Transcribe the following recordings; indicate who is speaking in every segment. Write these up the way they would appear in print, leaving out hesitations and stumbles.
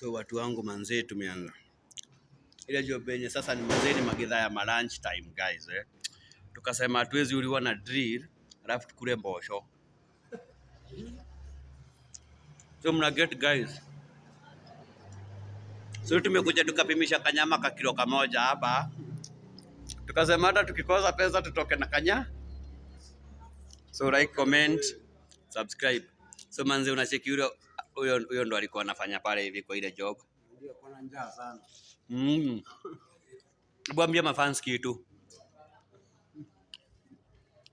Speaker 1: So watu wangu manzee, tumeanza ile job yenye sasa ni manzee, ni magidha ya lunch time guys Tukasema hatuwezi uliwa na drill alafu tukule mbosho. So mna get guys. So tumekuja tukapimisha kanyama ka kilo kamoja hapa. Tukasema hata tukikosa pesa tutoke na kanya. So like, comment, subscribe. So manzee, unacheki huyo ndo alikuwa anafanya pale hivi kwa ile job.
Speaker 2: Ndio kuna njaa sana.
Speaker 1: Bwambia mafans kitu.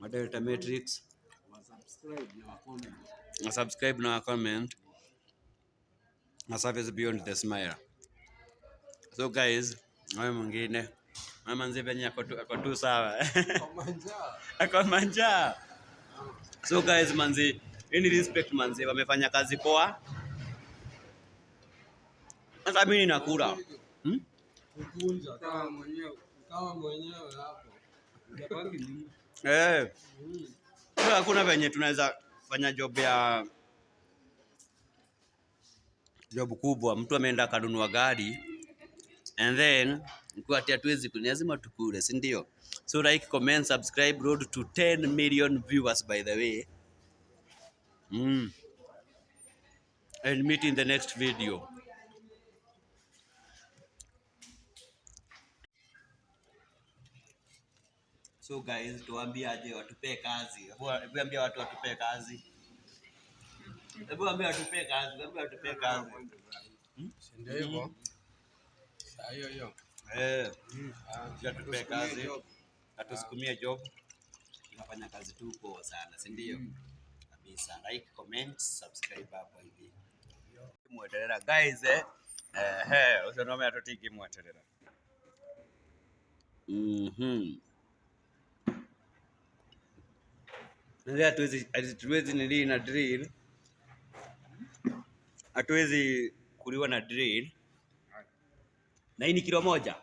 Speaker 1: Delta Matrix. Subscribe na comment. Na service beyond the smile. So guys, wewe mwingine. Mama nzee venye ako tu sawa. Ako manja. So guys manzi, any respect manzi, wamefanya kazi poa. Sasa mimi nakula.
Speaker 2: Kukunja kama mwenyewe hapo. Unabaki nini?
Speaker 1: Hakuna venye tunaweza fanya job kubwa. Mtu ameenda kanunua gari and then kwa ati hatuwezi lazima tukule, si ndio? So like, comment, subscribe, road to 10 million viewers by the way. And meet in the next video. So guys, tuambie aje watupe kazi. Hebu ambia watu watupe kazi. Hebu ambia watupe kazi. Hebu watupe kazi.
Speaker 2: Ndio hivyo. Saa hiyo.
Speaker 1: Watupe kazi. Atusukumie job. Tunafanya kazi tu poa sana, si ndio? Kabisa. Like, comment, subscribe hapo hivi. Mweterera guys usionome atotiki mweterera. Ndio hatuwezi nili na drill. Hatuwezi kuliwa na drill. Na hii ni kilo moja.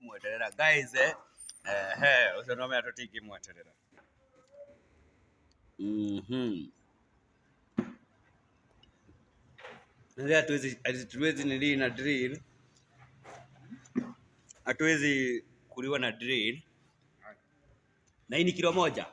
Speaker 1: Mweterera guys usionome atotiki mweterera. Ndio hatuwezi nili na drill. Hatuwezi kuliwa na drill. Na hii ni kilo moja.